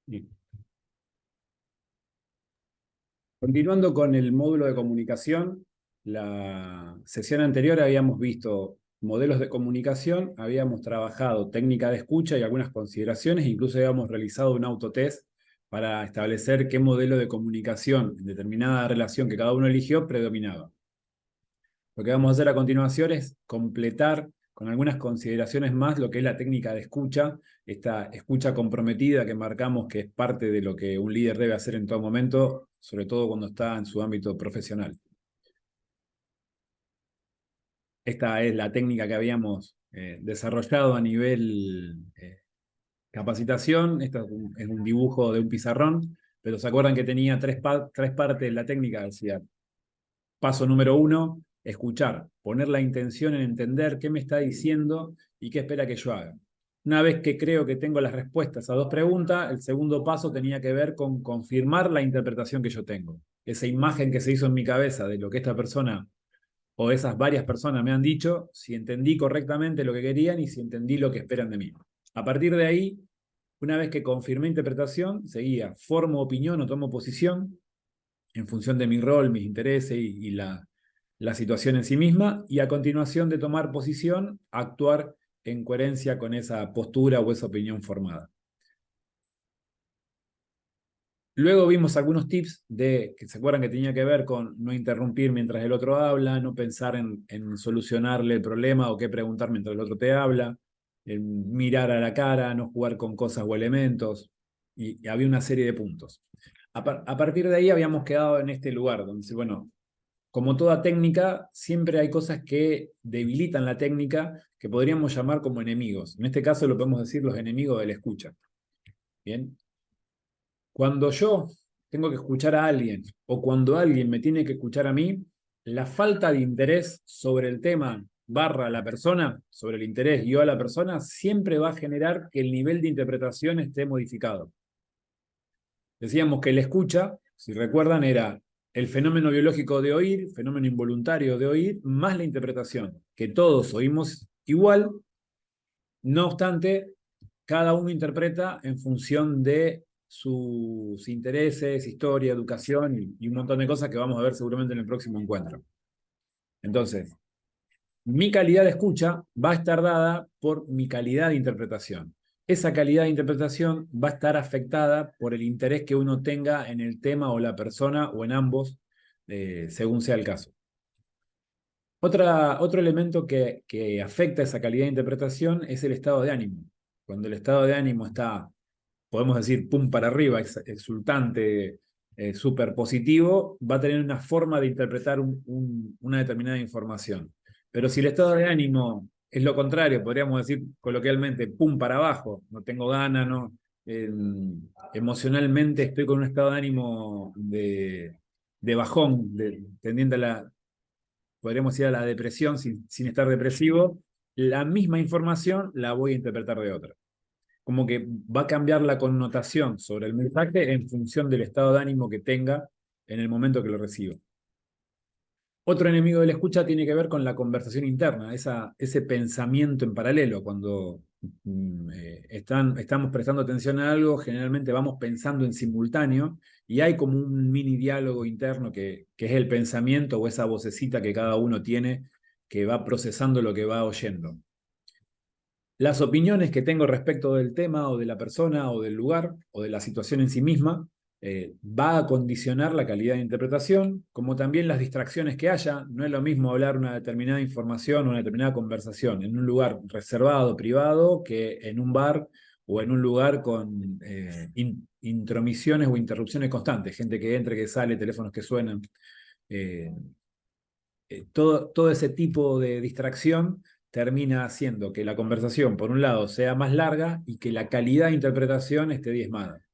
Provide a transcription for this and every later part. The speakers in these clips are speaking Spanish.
Bien. Continuando con el módulo de comunicación, la sesión anterior habíamos visto modelos de comunicación, habíamos trabajado técnica de escucha y algunas consideraciones, incluso habíamos realizado un autotest para establecer qué modelo de comunicación en determinada relación que cada uno eligió predominaba. Lo que vamos a hacer a continuación es completar con algunas consideraciones más lo que es la técnica de escucha, esta escucha comprometida que marcamos que es parte de lo que un líder debe hacer en todo momento, sobre todo cuando está en su ámbito profesional. Esta es la técnica que habíamos desarrollado a nivel capacitación. Esto es un dibujo de un pizarrón, pero se acuerdan que tenía tres partes la técnica. Decía, paso número 1, escuchar, poner la intención en entender qué me está diciendo y qué espera que yo haga. Una vez que creo que tengo las respuestas a dos preguntas, el segundo paso tenía que ver con confirmar la interpretación que yo tengo. Esa imagen que se hizo en mi cabeza de lo que esta persona o esas varias personas me han dicho, si entendí correctamente lo que querían y si entendí lo que esperan de mí. A partir de ahí, una vez que confirmé interpretación, seguía, formo opinión o tomo posición en función de mi rol, mis intereses y la situación en sí misma, y a continuación de tomar posición, actuar en coherencia con esa postura o esa opinión formada. Luego vimos algunos tips que se acuerdan que tenía que ver con no interrumpir mientras el otro habla, no pensar en solucionarle el problema o qué preguntar mientras el otro te habla, en mirar a la cara, no jugar con cosas o elementos, y había una serie de puntos. A partir de ahí habíamos quedado en este lugar, donde, bueno, como toda técnica, siempre hay cosas que debilitan la técnica que podríamos llamar como enemigos. En este caso lo podemos decir los enemigos de la escucha. Bien. Cuando yo tengo que escuchar a alguien o cuando alguien me tiene que escuchar a mí, la falta de interés sobre el tema barra la persona, sobre el interés yo a la persona, siempre va a generar que el nivel de interpretación esté modificado. Decíamos que la escucha, si recuerdan, era el fenómeno biológico de oír, fenómeno involuntario de oír, más la interpretación, que todos oímos igual, no obstante, cada uno interpreta en función de sus intereses, historia, educación y un montón de cosas que vamos a ver seguramente en el próximo encuentro. Entonces, mi calidad de escucha va a estar dada por mi calidad de interpretación. Esa calidad de interpretación va a estar afectada por el interés que uno tenga en el tema o la persona o en ambos, según sea el caso. Otro elemento que afecta esa calidad de interpretación es el estado de ánimo. Cuando el estado de ánimo está, podemos decir, pum para arriba, exultante, súper positivo, va a tener una forma de interpretar una determinada información. Pero si el estado de ánimo es lo contrario, podríamos decir coloquialmente, pum para abajo, no tengo ganas, no, emocionalmente estoy con un estado de ánimo de bajón, tendiente a podríamos ir a la depresión sin estar depresivo, la misma información la voy a interpretar de otra. Como que va a cambiar la connotación sobre el mensaje en función del estado de ánimo que tenga en el momento que lo recibo. Otro enemigo de la escucha tiene que ver con la conversación interna, ese pensamiento en paralelo. Cuando estamos prestando atención a algo, generalmente vamos pensando en simultáneo y hay como un mini diálogo interno que es el pensamiento o esa vocecita que cada uno tiene que va procesando lo que va oyendo. Las opiniones que tengo respecto del tema o de la persona o del lugar o de la situación en sí misma va a condicionar la calidad de interpretación, como también las distracciones que haya. No es lo mismo hablar una determinada información o una determinada conversación en un lugar reservado, privado, que en un bar o en un lugar con intromisiones o interrupciones constantes, gente que entra, que sale, teléfonos que suenan. Eh, todo ese tipo de distracción termina haciendo que la conversación, por un lado, sea más larga y que la calidad de interpretación esté diezmada.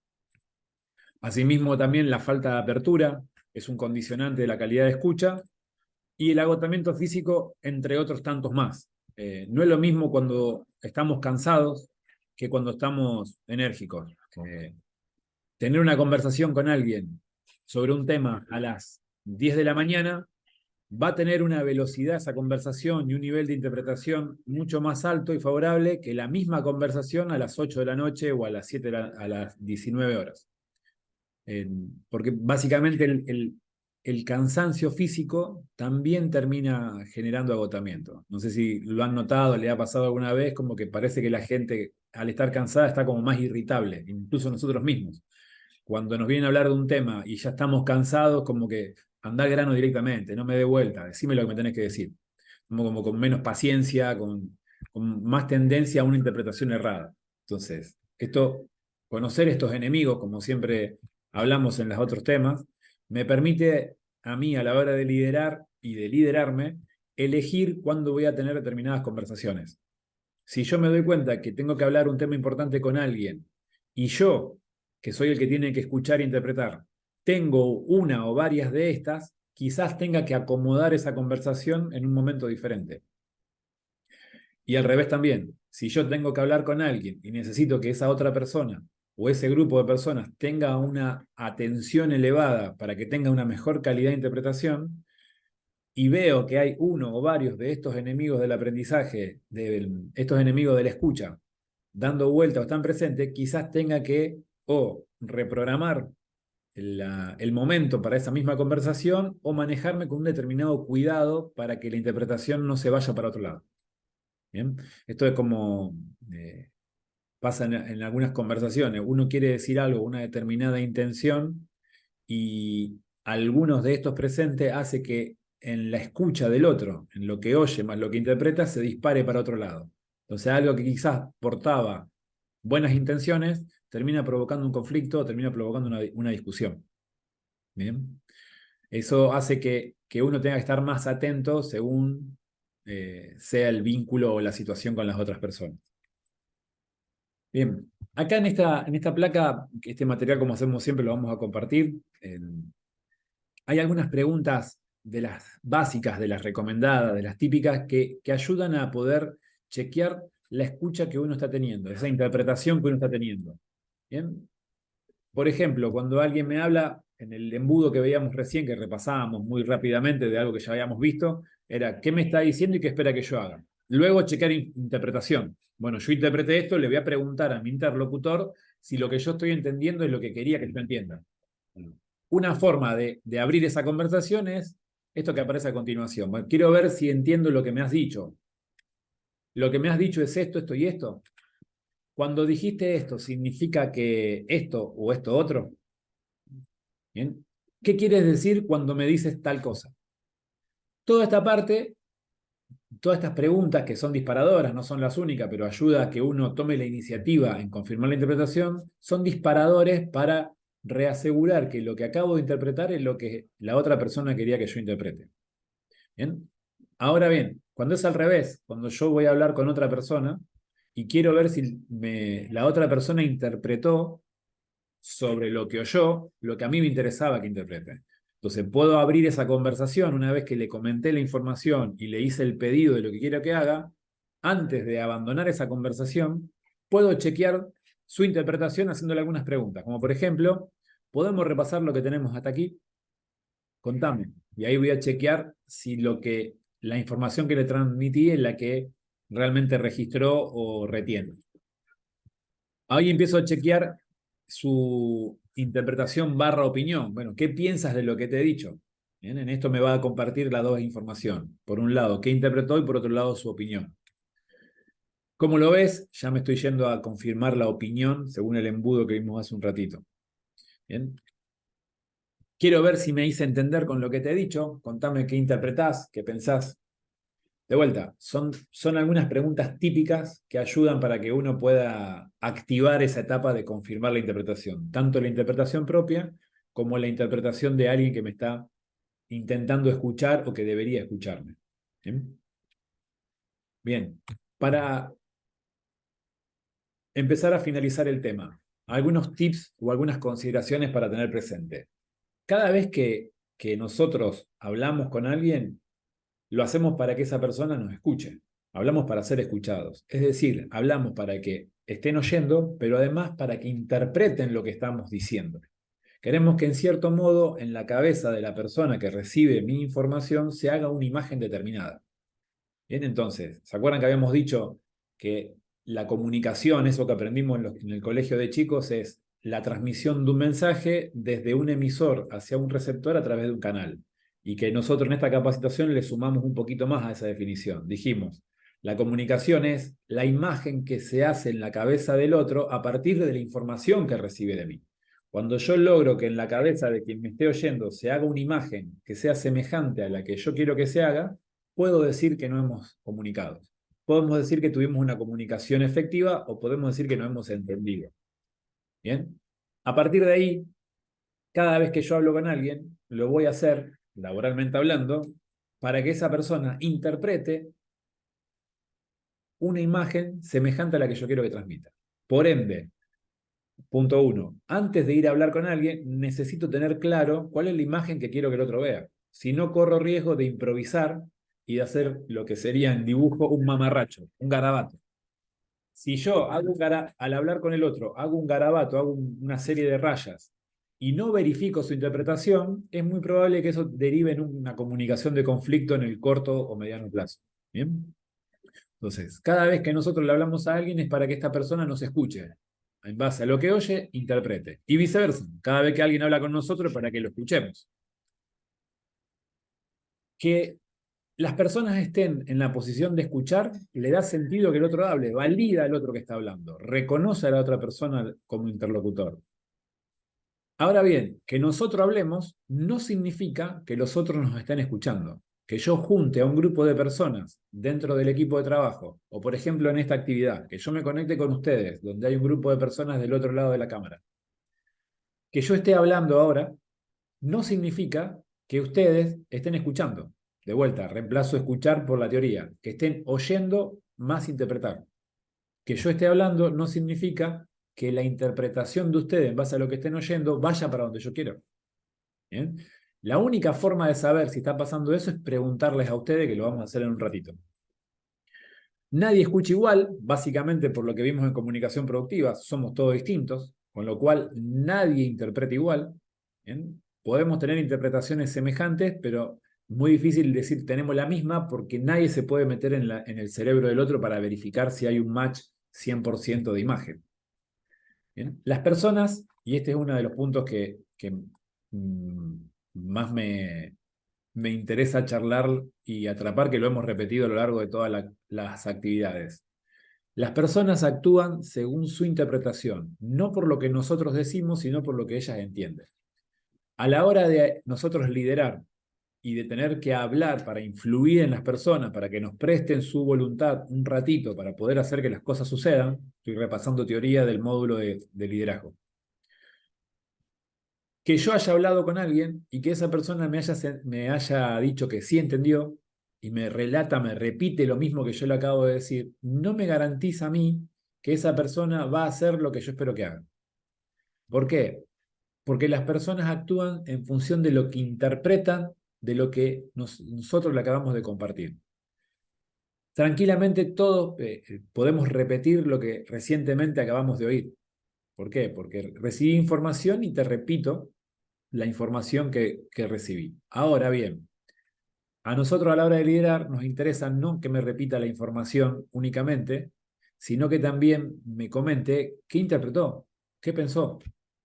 Asimismo, también la falta de apertura es un condicionante de la calidad de escucha y el agotamiento físico, entre otros tantos más. No es lo mismo cuando estamos cansados que cuando estamos enérgicos. Tener una conversación con alguien sobre un tema a las 10 de la mañana, va a tener una velocidad esa conversación y un nivel de interpretación mucho más alto y favorable que la misma conversación a las 8 de la noche o a las 7 a las 19 horas. Porque básicamente el cansancio físico también termina generando agotamiento. No sé si lo han notado, le ha pasado alguna vez, como que parece que la gente al estar cansada está como más irritable, incluso nosotros mismos. Cuando nos vienen a hablar de un tema y ya estamos cansados, como que anda al grano directamente, no me dé vuelta, decime lo que me tenés que decir. Como con menos paciencia, con más tendencia a una interpretación errada. Entonces, conocer estos enemigos, como siempre hablamos en los otros temas, me permite a mí a la hora de liderar y de liderarme, elegir cuándo voy a tener determinadas conversaciones. Si yo me doy cuenta que tengo que hablar un tema importante con alguien y yo, que soy el que tiene que escuchar e interpretar, tengo una o varias de estas, quizás tenga que acomodar esa conversación en un momento diferente. Y al revés también, si yo tengo que hablar con alguien y necesito que esa otra persona o ese grupo de personas tenga una atención elevada para que tenga una mejor calidad de interpretación, y veo que hay uno o varios de estos enemigos del aprendizaje, estos enemigos de la escucha, dando vuelta o están presentes, quizás tenga que o reprogramar el momento para esa misma conversación o manejarme con un determinado cuidado para que la interpretación no se vaya para otro lado. ¿Bien? Esto es como pasa en algunas conversaciones. Uno quiere decir algo, una determinada intención, y algunos de estos presentes hace que en la escucha del otro, en lo que oye más lo que interpreta, se dispare para otro lado. Entonces algo que quizás portaba buenas intenciones, termina provocando un conflicto, termina provocando una discusión. ¿Bien? Eso hace que uno tenga que estar más atento según sea el vínculo o la situación con las otras personas. Bien, acá en esta placa, este material, como hacemos siempre, lo vamos a compartir. Hay algunas preguntas de las básicas, de las recomendadas, de las típicas, que ayudan a poder chequear la escucha que uno está teniendo, esa interpretación que uno está teniendo. ¿Bien? Por ejemplo, cuando alguien me habla, en el embudo que veíamos recién, que repasábamos muy rápidamente de algo que ya habíamos visto, era qué me está diciendo y qué espera que yo haga. Luego chequear interpretación. Bueno, yo interpreté esto, le voy a preguntar a mi interlocutor si lo que yo estoy entendiendo es lo que quería que yo entienda. Una forma de abrir esa conversación es esto que aparece a continuación. Bueno, quiero ver si entiendo lo que me has dicho. Lo que me has dicho es esto, esto y esto. Cuando dijiste esto, ¿significa que esto o esto otro? ¿Bien? ¿Qué quieres decir cuando me dices tal cosa? Toda esta parte, todas estas preguntas que son disparadoras, no son las únicas, pero ayuda a que uno tome la iniciativa en confirmar la interpretación, son disparadores para reasegurar que lo que acabo de interpretar es lo que la otra persona quería que yo interprete. ¿Bien? Ahora bien, cuando es al revés, cuando yo voy a hablar con otra persona y quiero ver si la otra persona interpretó sobre lo que oyó, lo que a mí me interesaba que interprete. Entonces puedo abrir esa conversación una vez que le comenté la información y le hice el pedido de lo que quiero que haga. Antes de abandonar esa conversación, puedo chequear su interpretación haciéndole algunas preguntas, como por ejemplo, ¿podemos repasar lo que tenemos hasta aquí? Contame. Y ahí voy a chequear si la información que le transmití es la que realmente registró o retiene. Ahí empiezo a chequear su interpretación barra opinión. Bueno, ¿qué piensas de lo que te he dicho? Bien, en esto me va a compartir las dos informaciones. Por un lado, qué interpretó, y por otro lado, su opinión. ¿Cómo lo ves? Ya me estoy yendo a confirmar la opinión según el embudo que vimos hace un ratito. Bien. Quiero ver si me hice entender con lo que te he dicho. Contame qué interpretás, qué pensás. De vuelta, son algunas preguntas típicas que ayudan para que uno pueda activar esa etapa de confirmar la interpretación, tanto la interpretación propia como la interpretación de alguien que me está intentando escuchar o que debería escucharme. ¿Bien? Bien, para empezar a finalizar el tema, algunos tips o algunas consideraciones para tener presente. Cada vez que nosotros hablamos con alguien, lo hacemos para que esa persona nos escuche. Hablamos para ser escuchados. Es decir, hablamos para que estén oyendo, pero además para que interpreten lo que estamos diciendo. Queremos que en cierto modo en la cabeza de la persona que recibe mi información se haga una imagen determinada. Bien, entonces, ¿se acuerdan que habíamos dicho que la comunicación, eso que aprendimos en el colegio de chicos, es la transmisión de un mensaje desde un emisor hacia un receptor a través de un canal? Y que nosotros en esta capacitación le sumamos un poquito más a esa definición. Dijimos, la comunicación es la imagen que se hace en la cabeza del otro a partir de la información que recibe de mí. Cuando yo logro que en la cabeza de quien me esté oyendo se haga una imagen que sea semejante a la que yo quiero que se haga, puedo decir que no hemos comunicado. Podemos decir que tuvimos una comunicación efectiva o podemos decir que no hemos entendido. ¿Bien? A partir de ahí, cada vez que yo hablo con alguien, lo voy a hacer, laboralmente hablando, para que esa persona interprete una imagen semejante a la que yo quiero que transmita. Por ende, punto uno, antes de ir a hablar con alguien, necesito tener claro cuál es la imagen que quiero que el otro vea. Si no, corro riesgo de improvisar y de hacer lo que sería en dibujo un mamarracho, un garabato. Si yo hago al hablar con el otro, hago un garabato, hago una serie de rayas y no verifico su interpretación, es muy probable que eso derive en una comunicación de conflicto en el corto o mediano plazo. ¿Bien? Entonces, cada vez que nosotros le hablamos a alguien es para que esta persona nos escuche. En base a lo que oye, interprete. Y viceversa. Cada vez que alguien habla con nosotros es para que lo escuchemos. Que las personas estén en la posición de escuchar le da sentido que el otro hable, valida al otro que está hablando, reconoce a la otra persona como interlocutor. Ahora bien, que nosotros hablemos no significa que los otros nos estén escuchando. Que yo junte a un grupo de personas dentro del equipo de trabajo, o por ejemplo en esta actividad, que yo me conecte con ustedes, donde hay un grupo de personas del otro lado de la cámara. Que yo esté hablando ahora no significa que ustedes estén escuchando. De vuelta, reemplazo escuchar por la teoría. Que estén oyendo más interpretar. Que yo esté hablando no significa que la interpretación de ustedes en base a lo que estén oyendo vaya para donde yo quiero. ¿Bien? La única forma de saber si está pasando eso es preguntarles a ustedes, que lo vamos a hacer en un ratito. Nadie escucha igual, básicamente por lo que vimos en comunicación productiva, somos todos distintos, con lo cual nadie interpreta igual. ¿Bien? Podemos tener interpretaciones semejantes, pero muy difícil decir tenemos la misma porque nadie se puede meter en el cerebro del otro para verificar si hay un match 100% de imagen. ¿Bien? Las personas, y este es uno de los puntos que más me interesa charlar y atrapar, que lo hemos repetido a lo largo de todas las actividades. Las personas actúan según su interpretación, no por lo que nosotros decimos, sino por lo que ellas entienden. A la hora de nosotros liderar y de tener que hablar para influir en las personas, para que nos presten su voluntad un ratito para poder hacer que las cosas sucedan, estoy repasando teoría del módulo de liderazgo. Que yo haya hablado con alguien y que esa persona me haya dicho que sí entendió y me relata, me repite lo mismo que yo le acabo de decir, no me garantiza a mí que esa persona va a hacer lo que yo espero que haga. ¿Por qué? Porque las personas actúan en función de lo que interpretan de lo que nosotros le acabamos de compartir. Tranquilamente todos podemos repetir lo que recientemente acabamos de oír. ¿Por qué? Porque recibí información y te repito la información que recibí. Ahora bien, a nosotros a la hora de liderar nos interesa no que me repita la información únicamente, sino que también me comente qué interpretó, qué pensó,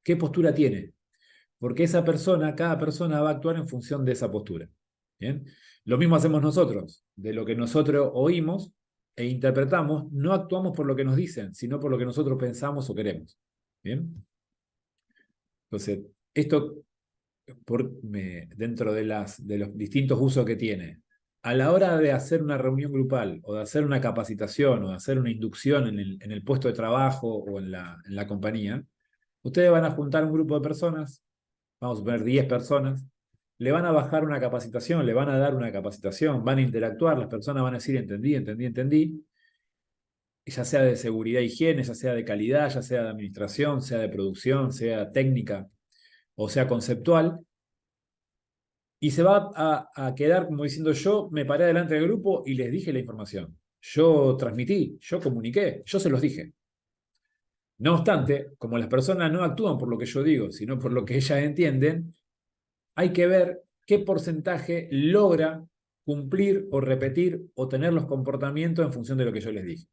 qué postura tiene. Porque esa persona, cada persona va a actuar en función de esa postura. ¿Bien? Lo mismo hacemos nosotros. De lo que nosotros oímos e interpretamos, no actuamos por lo que nos dicen, sino por lo que nosotros pensamos o queremos. ¿Bien? Entonces, esto dentro de los distintos usos que tiene. A la hora de hacer una reunión grupal o de hacer una capacitación o de hacer una inducción en el puesto de trabajo o en la compañía, ustedes van a juntar un grupo de personas, vamos a poner 10 personas, le van a bajar una capacitación, le van a dar una capacitación, van a interactuar, las personas van a decir entendí, entendí, entendí, ya sea de seguridad e higiene, ya sea de calidad, ya sea de administración, sea de producción, sea técnica o sea conceptual, y se va a quedar como diciendo yo me paré delante del grupo y les dije la información. Yo transmití, yo comuniqué, yo se los dije. No obstante, como las personas no actúan por lo que yo digo, sino por lo que ellas entienden, hay que ver qué porcentaje logra cumplir o repetir o tener los comportamientos en función de lo que yo les dije.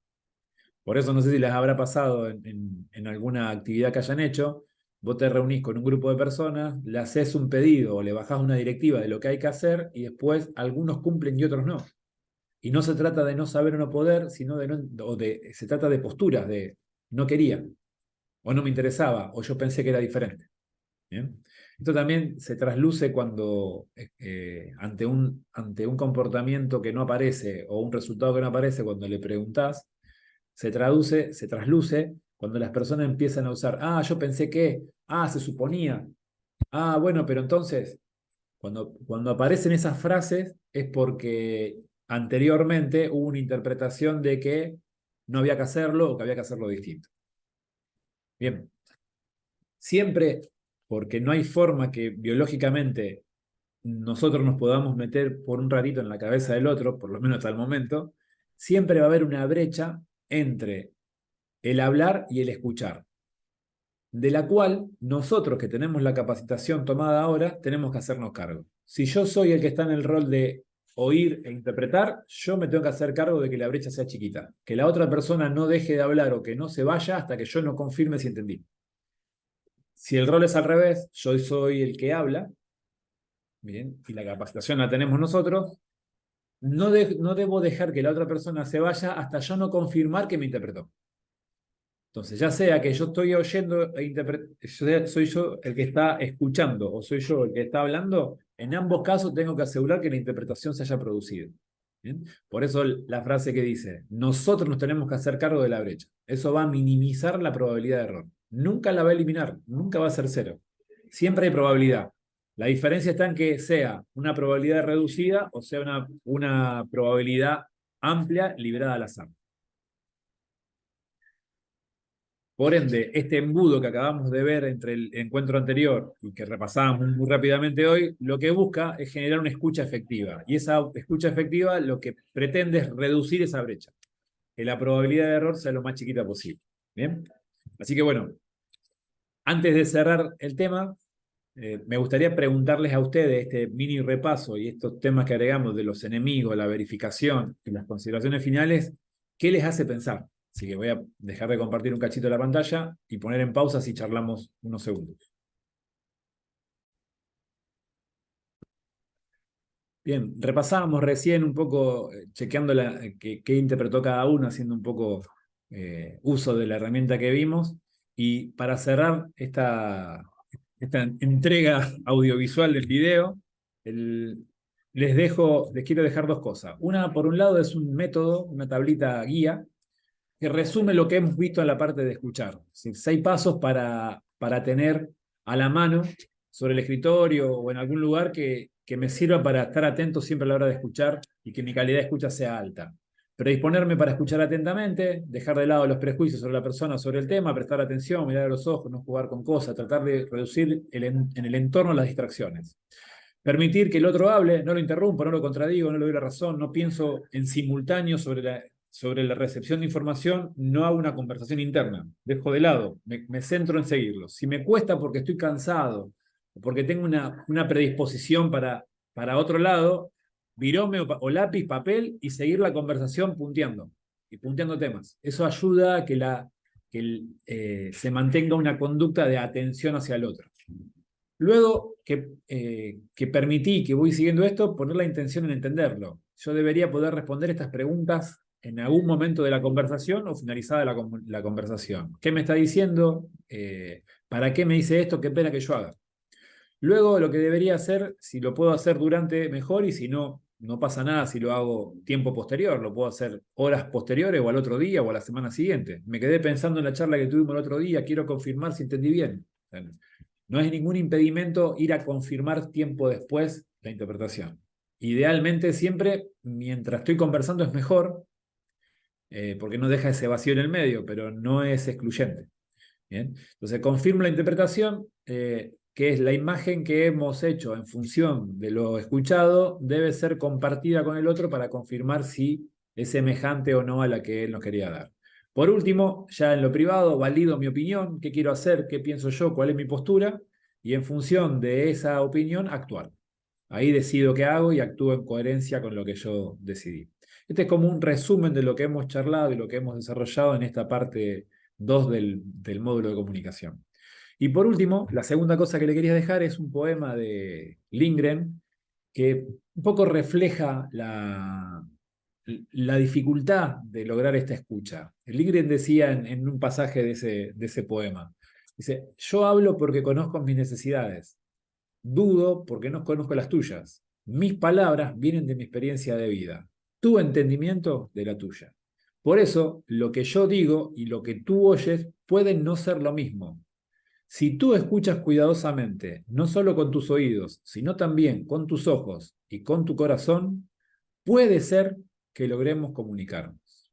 Por eso no sé si les habrá pasado en alguna actividad que hayan hecho, vos te reunís con un grupo de personas, le haces un pedido o le bajás una directiva de lo que hay que hacer y después algunos cumplen y otros no. Y no se trata de no saber o no poder, sino se trata de posturas, de no quería, o no me interesaba, o yo pensé que era diferente. ¿Bien? Esto también se trasluce cuando ante un comportamiento que no aparece o un resultado que no aparece cuando le preguntás, se trasluce cuando las personas empiezan a usar, yo pensé que, se suponía, bueno, pero entonces, cuando aparecen esas frases es porque anteriormente hubo una interpretación de que no había que hacerlo o que había que hacerlo distinto. Bien, siempre porque no hay forma que biológicamente nosotros nos podamos meter por un ratito en la cabeza del otro, por lo menos hasta el momento, siempre va a haber una brecha entre el hablar y el escuchar, de la cual nosotros que tenemos la capacitación tomada ahora, tenemos que hacernos cargo. Si yo soy el que está en el rol de oír e interpretar, yo me tengo que hacer cargo de que la brecha sea chiquita, que la otra persona no deje de hablar o que no se vaya hasta que yo no confirme si entendí. Si el rol es al revés, yo soy el que habla, bien, y la capacitación la tenemos nosotros, no debo dejar que la otra persona se vaya hasta yo no confirmar que me interpretó. Entonces, ya sea que yo estoy oyendo soy yo el que está escuchando o soy yo el que está hablando, en ambos casos tengo que asegurar que la interpretación se haya producido. ¿Bien? Por eso la frase que dice, nosotros nos tenemos que hacer cargo de la brecha. Eso va a minimizar la probabilidad de error. Nunca la va a eliminar, nunca va a ser cero. Siempre hay probabilidad. La diferencia está en que sea una probabilidad reducida o sea una probabilidad amplia librada al azar. Por ende, este embudo que acabamos de ver entre el encuentro anterior y que repasamos muy rápidamente hoy, lo que busca es generar una escucha efectiva. Y esa escucha efectiva lo que pretende es reducir esa brecha, que la probabilidad de error sea lo más chiquita posible. ¿Bien? Así que bueno, antes de cerrar el tema, me gustaría preguntarles a ustedes este mini repaso y estos temas que agregamos de los enemigos, la verificación y las consideraciones finales, ¿qué les hace pensar? Así que voy a dejar de compartir un cachito de la pantalla y poner en pausa si charlamos unos segundos. Bien, repasábamos recién un poco, chequeando qué interpretó cada uno, haciendo un poco uso de la herramienta que vimos. Y para cerrar esta entrega audiovisual del video, el- les quiero dejar dos cosas. Una, por un lado, es un método, una tablita guía, que resume lo que hemos visto en la parte de escuchar. Es decir, 6 pasos para tener a la mano sobre el escritorio o en algún lugar que me sirva para estar atento siempre a la hora de escuchar y que mi calidad de escucha sea alta. Predisponerme para escuchar atentamente, dejar de lado los prejuicios sobre la persona, sobre el tema, prestar atención, mirar a los ojos, no jugar con cosas, tratar de reducir en el entorno las distracciones. Permitir que el otro hable, no lo interrumpo, no lo contradigo, no le doy la razón, no pienso en simultáneo sobre la recepción de información, no hago una conversación interna, dejo de lado, me centro en seguirlo. Si me cuesta porque estoy cansado, o porque tengo una predisposición para otro lado, virome o lápiz, papel y seguir la conversación punteando, y punteando temas. Eso ayuda a que se mantenga una conducta de atención hacia el otro. Luego que permití que voy siguiendo esto, poner la intención en entenderlo. Yo debería poder responder estas preguntas en algún momento de la conversación o finalizada la conversación. ¿Qué me está diciendo? ¿Para qué me dice esto? ¿Qué pena que yo haga? Luego lo que debería hacer, si lo puedo hacer durante, mejor, y si no, no pasa nada si lo hago tiempo posterior, lo puedo hacer horas posteriores o al otro día o a la semana siguiente. Me quedé pensando en la charla que tuvimos el otro día, quiero confirmar si entendí bien. No es ningún impedimento ir a confirmar tiempo después la interpretación. Idealmente siempre, mientras estoy conversando es mejor, porque no deja ese vacío en el medio, pero no es excluyente. ¿Bien? Entonces confirmo la interpretación, que es la imagen que hemos hecho en función de lo escuchado, debe ser compartida con el otro para confirmar si es semejante o no a la que él nos quería dar. Por último, ya en lo privado, valido mi opinión, qué quiero hacer, qué pienso yo, cuál es mi postura, y en función de esa opinión, actuar. Ahí decido qué hago y actúo en coherencia con lo que yo decidí. Este es como un resumen de lo que hemos charlado y lo que hemos desarrollado en esta parte 2 del módulo de comunicación. Y por último, la segunda cosa que le quería dejar es un poema de Lindgren que un poco refleja la dificultad de lograr esta escucha. Lindgren decía en un pasaje de ese poema, dice, yo hablo porque conozco mis necesidades, dudo porque no conozco las tuyas, mis palabras vienen de mi experiencia de vida, tu entendimiento de la tuya. Por eso, lo que yo digo y lo que tú oyes pueden no ser lo mismo. Si tú escuchas cuidadosamente, no solo con tus oídos, sino también con tus ojos y con tu corazón, puede ser que logremos comunicarnos.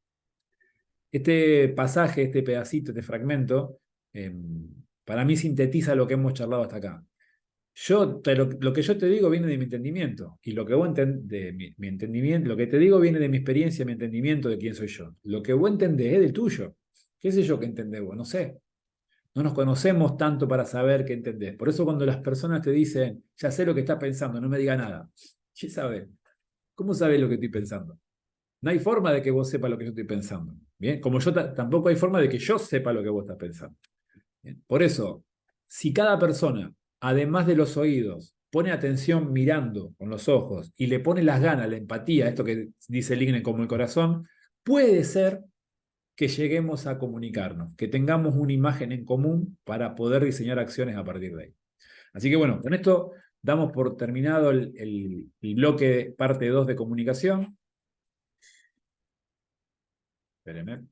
Este pasaje, este pedacito, este fragmento, para mí sintetiza lo que hemos charlado hasta acá. Lo que yo te digo viene de mi entendimiento, y lo que vos de mi entendimiento, lo que te digo viene de mi experiencia, mi entendimiento de quién soy yo. Lo que vos entendés es del tuyo. ¿Qué sé yo que entendés vos? No sé. No nos conocemos tanto para saber qué entendés. Por eso cuando las personas te dicen, ya sé lo que estás pensando, no me diga nada. ¿Qué sabe? ¿Cómo sabes lo que estoy pensando? No hay forma de que vos sepas lo que yo estoy pensando. Bien, como yo tampoco hay forma de que yo sepa lo que vos estás pensando. Bien. Por eso, si cada persona, además de los oídos, pone atención mirando con los ojos y le pone las ganas, la empatía, esto que dice Ligne como el corazón, puede ser que lleguemos a comunicarnos, que tengamos una imagen en común para poder diseñar acciones a partir de ahí. Así que bueno, con esto damos por terminado el bloque parte 2 de comunicación. Espérenme.